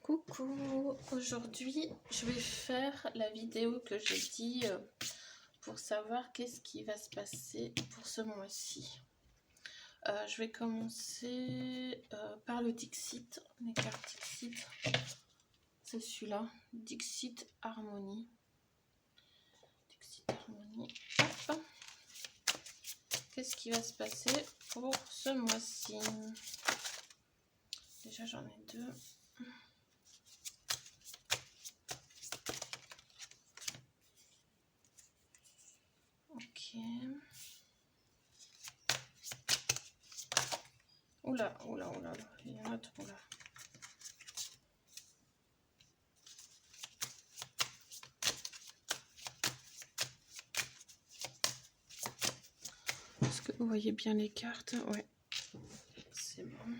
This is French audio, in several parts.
Coucou, aujourd'hui je vais faire la vidéo que j'ai dit pour savoir qu'est-ce qui va se passer pour ce mois-ci. Je vais commencer par le Dixit, les cartes Dixit. C'est celui-là, Dixit Harmonie. Dixit Harmonie. Hop. Qu'est-ce qui va se passer pour ce mois-ci? Déjà j'en ai deux. Ok. Oula, oula, oula, il y en a trop là. Est-ce que vous voyez bien les cartes? Ouais, c'est bon.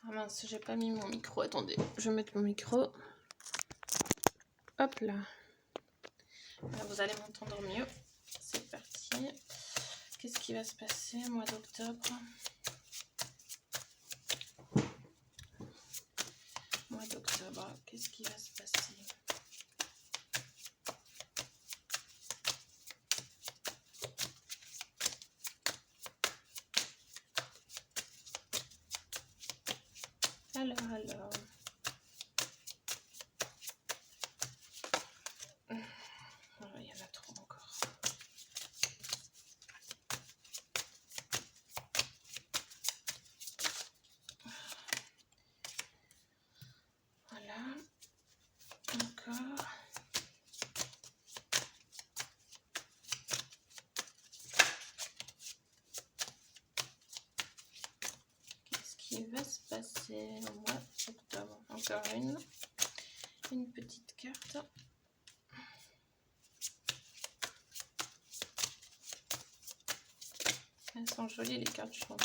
Ah mince, j'ai pas mis mon micro. Attendez, je vais mettre mon micro. Hop là. Là, vous allez m'entendre mieux. C'est parti. Qu'est-ce qui va se passer au mois d'octobre? Mois d'octobre, qu'est-ce qui va se passer? Alors. Oh, il y en a trop encore. Voilà. Encore. Qu'est-ce qui va se passer au mois d'octobre? Encore une petite carte. Elles sont jolies les cartes, je trouve.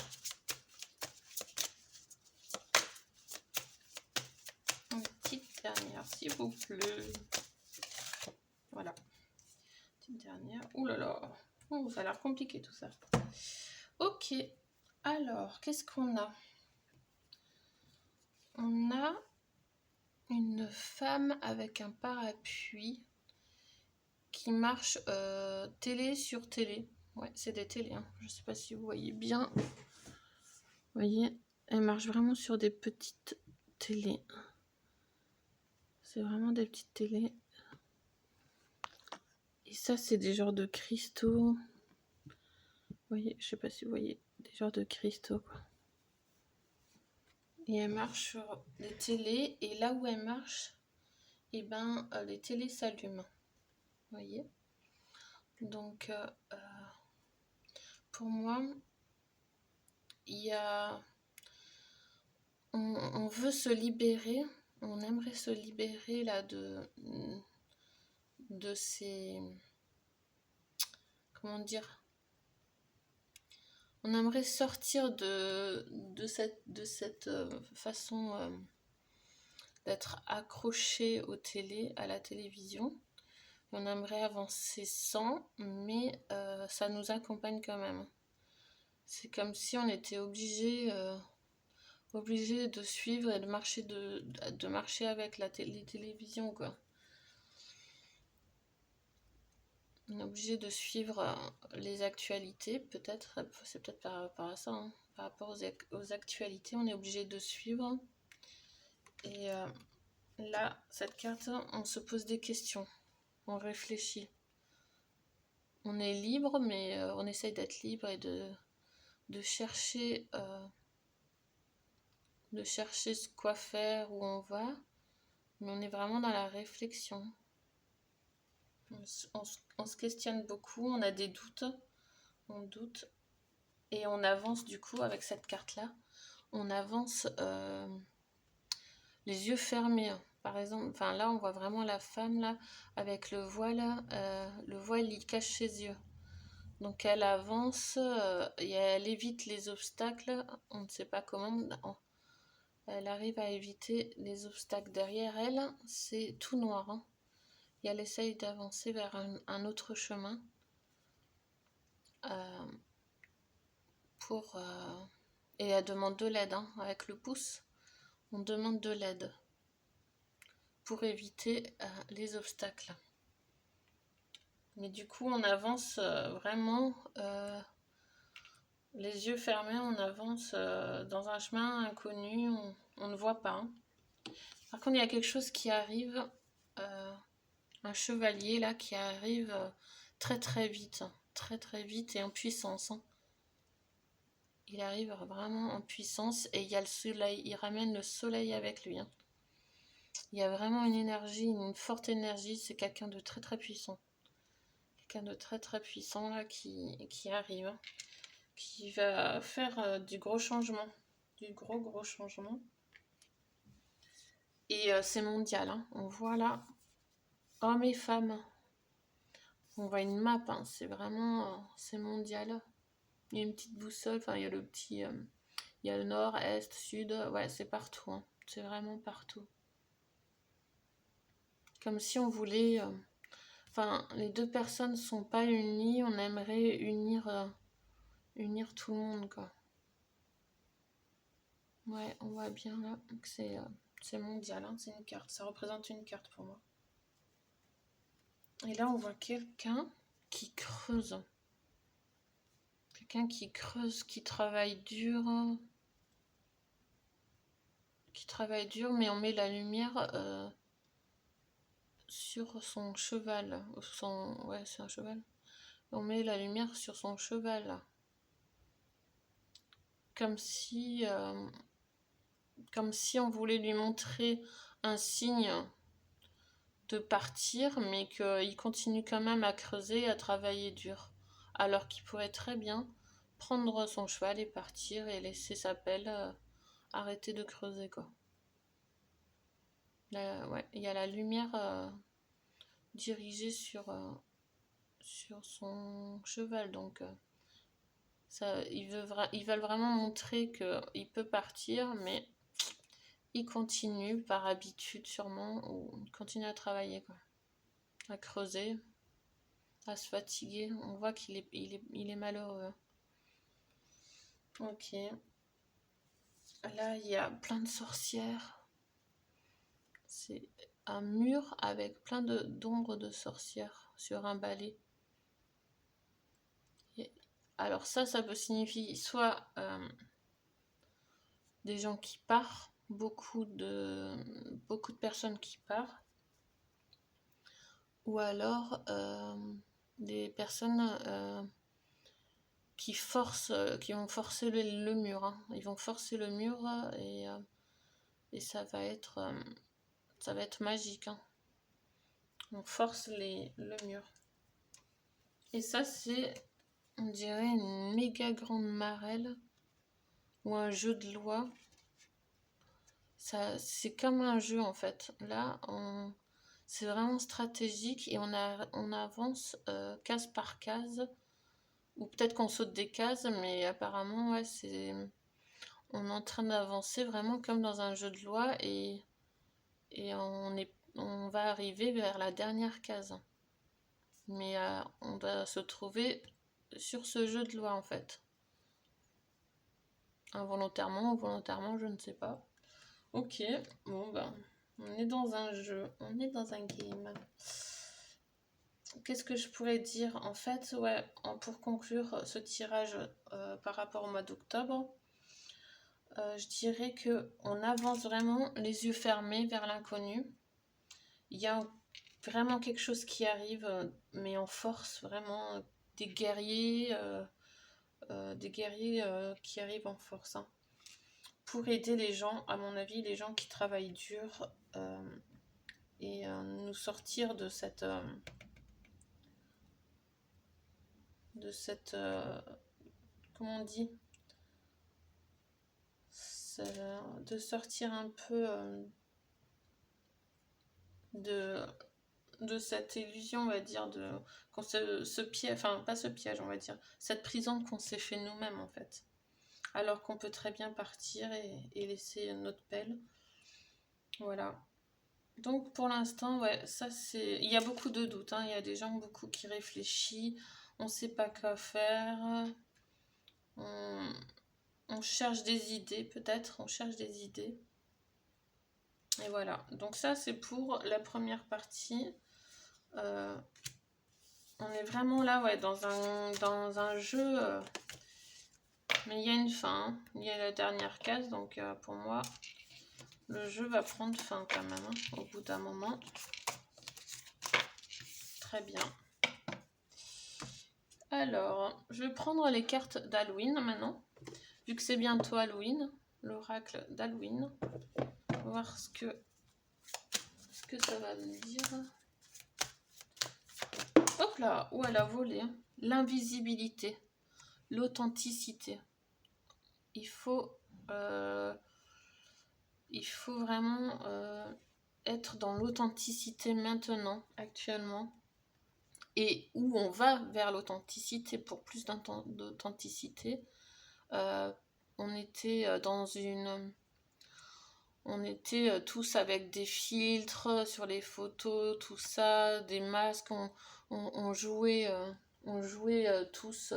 Une petite dernière, s'il vous plaît. Voilà. Petite dernière. Ouh là là. Oh, ça a l'air compliqué tout ça. Ok. Alors, qu'est-ce qu'on a? On a une femme avec un parapluie qui marche télé sur télé. Ouais, c'est des télés. Hein. Je sais pas si vous voyez bien. Vous voyez, elle marche vraiment sur des petites télés. C'est vraiment des petites télés. Et ça, c'est des genres de cristaux. Vous voyez, je sais pas si vous voyez, des genres de cristaux, quoi. Et elle marche sur des télés. Et là où elle marche, et ben, les télés s'allument. Vous voyez? Donc, pour moi, il y a... On veut se libérer, on aimerait se libérer là de ces... Comment dire? On aimerait sortir de cette façon d'être accroché aux télé, à la télévision. On aimerait avancer sans, mais ça nous accompagne quand même. C'est comme si on était obligé de suivre et de marcher avec les télévisions, quoi. On est obligé de suivre les actualités, peut-être, c'est peut-être par rapport à ça, hein. Par rapport aux actualités, on est obligé de suivre. Et là, cette carte, on se pose des questions, on réfléchit. On est libre, mais on essaye d'être libre et de chercher quoi faire, où on va, mais on est vraiment dans la réflexion. On se questionne beaucoup, on a des doutes, on doute, et on avance du coup avec cette carte-là. On avance les yeux fermés. Par exemple, enfin là, on voit vraiment la femme là avec le voile il cache ses yeux. Donc elle avance et elle évite les obstacles. On ne sait pas comment. Elle arrive à éviter les obstacles. Derrière elle, c'est tout noir. Hein. Et elle essaye d'avancer vers un autre chemin et elle demande de l'aide, hein, avec le pouce. On demande de l'aide pour éviter les obstacles. Mais du coup, on avance vraiment les yeux fermés, on avance dans un chemin inconnu, on ne voit pas. Hein. Par contre, il y a quelque chose qui arrive, un chevalier là qui arrive très très vite et en puissance. Hein. Il arrive vraiment en puissance et il y a le soleil, il ramène le soleil avec lui. Hein. Il y a vraiment une énergie, une forte énergie, c'est quelqu'un de très très puissant. Quelqu'un de très très puissant là qui arrive, hein, qui va faire du gros changement, du gros changement. Et c'est mondial, hein. On voit là hommes et femmes. On voit une map, hein. C'est vraiment, c'est mondial. Il y a une petite boussole, enfin il y a le petit, il y a le nord, est, sud, ouais c'est partout, hein. C'est vraiment partout. Comme si on voulait, enfin les deux personnes sont pas unies, on aimerait unir tout le monde quoi. Ouais, on voit bien là que c'est mondial, hein. C'est une carte, ça représente une carte pour moi. Et là on voit quelqu'un qui creuse. Quelqu'un qui creuse, qui travaille dur, mais on met la lumière sur son cheval. Ouais, c'est un cheval. On met la lumière sur son cheval. Comme si on voulait lui montrer un signe de partir, mais qu'il continue quand même à creuser, à travailler dur. Alors qu'il pourrait très bien prendre son cheval et partir et laisser sa pelle arrêter de creuser, quoi. Là, ouais, il y a la lumière dirigée sur son cheval, donc ils veulent vraiment montrer qu'il peut partir, mais il continue par habitude sûrement, ou il continue à travailler, quoi. À creuser, à se fatiguer. On voit qu'il est malheureux. Ok. Là, il y a plein de sorcières. C'est un mur avec plein d'ombres de sorcières sur un balai. Alors ça peut signifier soit des gens qui partent, beaucoup de personnes qui partent, ou alors des personnes qui vont forcer le mur. Hein. Ils vont forcer le mur et ça va être magique. Hein. On force le mur. Et ça, c'est, on dirait, une méga grande marelle ou un jeu de loi. Ça, c'est comme un jeu en fait. Là, c'est vraiment stratégique et on avance case par case. Ou peut-être qu'on saute des cases, mais apparemment, ouais, on est en train d'avancer vraiment comme dans un jeu de loi et on va arriver vers la dernière case. Mais on doit se trouver sur ce jeu de loi en fait. Involontairement ou volontairement, je ne sais pas. Ok, bon ben, on est dans un jeu, on est dans un game. Qu'est-ce que je pourrais dire? En fait, ouais, pour conclure ce tirage par rapport au mois d'octobre, je dirais que on avance vraiment les yeux fermés vers l'inconnu. Il y a vraiment quelque chose qui arrive, mais en force, vraiment des guerriers qui arrivent en force. Hein. Pour aider les gens, à mon avis, les gens qui travaillent dur et nous sortir de cette comment on dit, de sortir un peu de cette illusion, on va dire, qu'on se piège, enfin pas ce piège, on va dire, cette prison qu'on s'est fait nous-mêmes en fait. Alors qu'on peut très bien partir et laisser notre pelle. Voilà. Donc pour l'instant, ouais, ça c'est. Il y a beaucoup de doutes, hein. Il y a des gens beaucoup qui réfléchissent, on ne sait pas quoi faire. On cherche des idées, peut-être, on cherche des idées. Et voilà, donc ça c'est pour la première partie. On est vraiment là, ouais, dans un jeu, mais il y a une fin, hein. Il y a la dernière case, donc pour moi, le jeu va prendre fin quand même, hein, au bout d'un moment. Très bien. Alors, je vais prendre les cartes d'Halloween maintenant, vu que c'est bientôt Halloween, l'oracle d'Halloween. On va voir ce que ça va me dire. Hop là, où elle a volé. L'invisibilité, l'authenticité. Il faut vraiment être dans l'authenticité maintenant, actuellement. Et où on va vers l'authenticité, pour plus d'authenticité. On était tous avec des filtres sur les photos, tout ça, des masques, on jouait tous,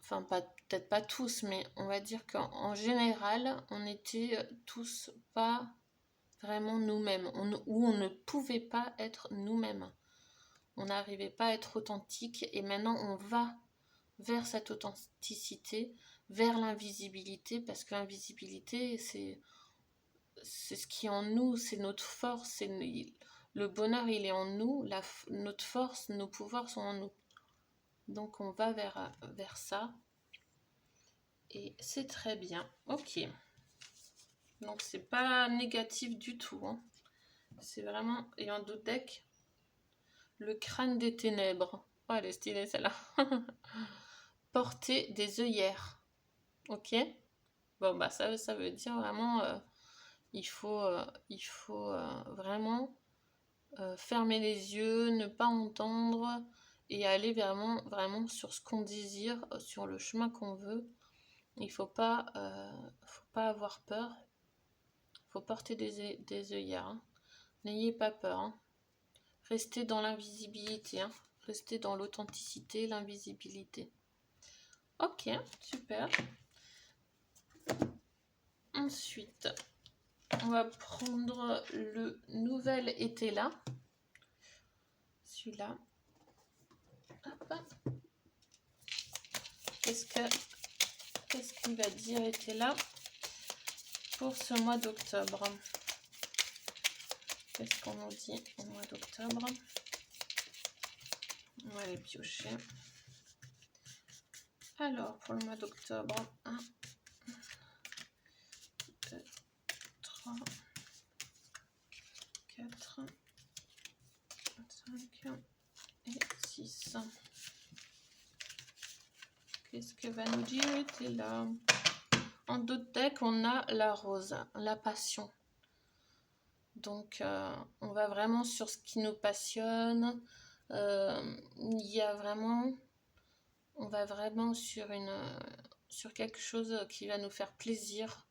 enfin peut-être pas tous, mais on va dire qu'en général, on était tous pas vraiment nous-mêmes, où on ne pouvait pas être nous-mêmes. On n'arrivait pas à être authentique, et maintenant on va vers cette authenticité, vers l'invisibilité, parce que l'invisibilité, c'est ce qui est en nous, c'est notre force, le bonheur, il est en nous, notre force, nos pouvoirs sont en nous. Donc on va vers ça, et c'est très bien. Ok, donc c'est pas négatif du tout, hein. C'est vraiment, et en d'autres decks, le crâne des ténèbres. Oh, elle est stylée celle-là. Porter des œillères. Ok. Bon, bah ça veut dire vraiment, il faut vraiment fermer les yeux, ne pas entendre, et aller vraiment sur ce qu'on désire, sur le chemin qu'on veut. Il faut pas avoir peur. Il faut porter des œillères, hein. N'ayez pas peur, hein. Restez dans l'invisibilité, hein. Restez dans l'authenticité, l'invisibilité. Ok, super. Ensuite, on va prendre le nouvel été là. Celui-là. Hop. Qu'est-ce qu'il va dire été là pour ce mois d'octobre? Qu'est-ce qu'on nous dit au mois d'octobre? On va les piocher. Alors, pour le mois d'octobre, 1, 2, 3, 4, 5 et 6. Qu'est-ce que va nous dire était là? En d'autres decks, on a la rose, la passion. Donc, on va vraiment sur ce qui nous passionne. Il y a vraiment... On va vraiment sur quelque chose qui va nous faire plaisir.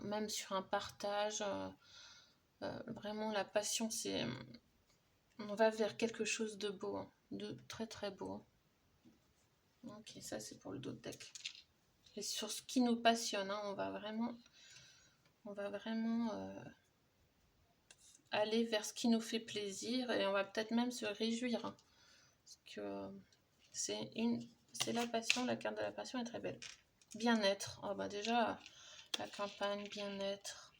Même sur un partage. Vraiment, la passion, c'est... On va vers quelque chose de beau, hein, de très très beau. Ok, ça c'est pour le dos de deck. Et sur ce qui nous passionne, hein, on va vraiment aller vers ce qui nous fait plaisir, et on va peut-être même se réjouir, hein, parce que c'est la passion. La carte de la passion est très belle. Bien-être. Oh bah déjà, la campagne, bien-être.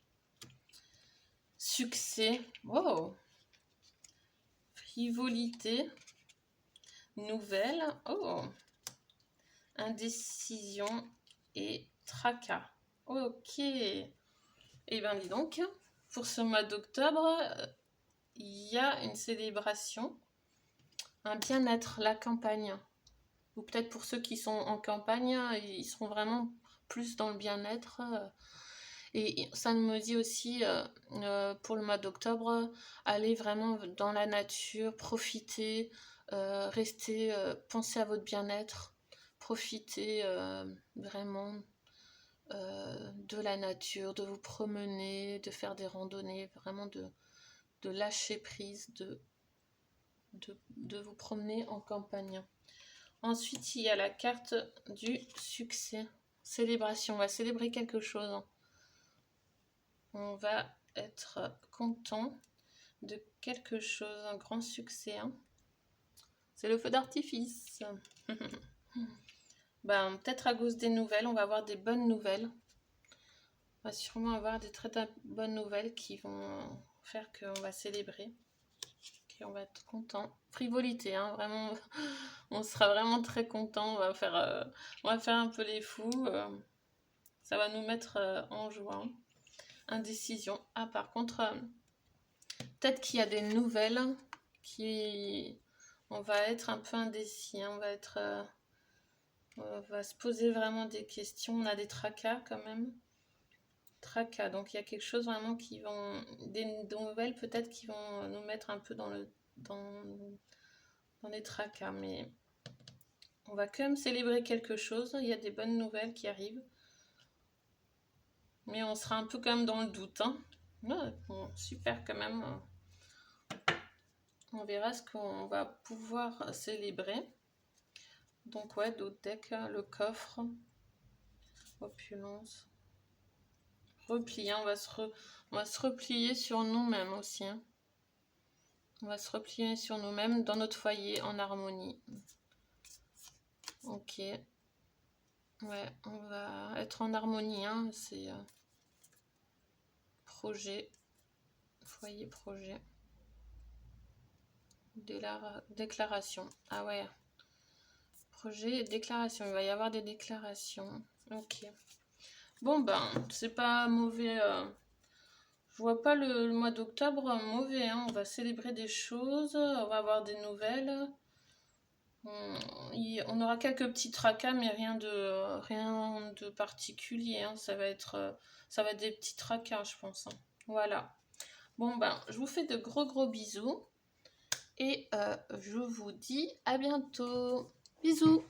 Succès. Wow. Frivolité. Nouvelle. Oh. Indécision et tracas. Ok. Et bien dis donc, pour ce mois d'octobre, il y a une célébration, un bien-être, la campagne. Ou peut-être pour ceux qui sont en campagne, ils seront vraiment plus dans le bien-être. Et ça me dit aussi, pour le mois d'octobre, aller vraiment dans la nature, profiter, rester, penser à votre bien-être, profiter vraiment de la nature, de vous promener, de faire des randonnées, vraiment de lâcher prise, de vous promener en campagne. Ensuite, il y a la carte du succès. Célébration, on va célébrer quelque chose. On va être content de quelque chose, un grand succès. Hein. C'est le feu d'artifice. Ben, peut-être à cause des nouvelles, on va avoir des bonnes nouvelles. On va sûrement avoir des très bonnes nouvelles qui vont faire qu'on va célébrer. On va être content. Frivolité, hein, vraiment, on sera vraiment très content. On va faire un peu les fous. Ça va nous mettre en joie. Indécision. Ah, par contre, peut-être qu'il y a des nouvelles qui... On va être un peu indécis. Hein, on va se poser vraiment des questions. On a des tracas quand même. Tracas. Donc il y a quelque chose vraiment qui vont... Des nouvelles peut-être qui vont nous mettre un peu dans les tracas. Mais on va quand même célébrer quelque chose. Il y a des bonnes nouvelles qui arrivent. Mais on sera un peu quand même dans le doute. Hein. Ouais, bon, super quand même. On verra ce qu'on va pouvoir célébrer. Donc ouais, d'autres decks, le coffre, opulence, repli, hein, on va se replier sur nous-mêmes aussi. Hein. On va se replier sur nous-mêmes dans notre foyer en harmonie. Ok. Ouais, on va être en harmonie, hein, c'est projet, foyer projet. Déclaration. Ah ouais. Projet, déclaration. Il va y avoir des déclarations. Ok. Bon, ben, c'est pas mauvais. Je vois pas le mois d'octobre mauvais. Hein. On va célébrer des choses. On va avoir des nouvelles. On aura quelques petits tracas, mais rien de particulier. Hein. Ça va être des petits tracas, je pense. Hein. Voilà. Bon, ben, je vous fais de gros bisous. Et je vous dis à bientôt. Bisous.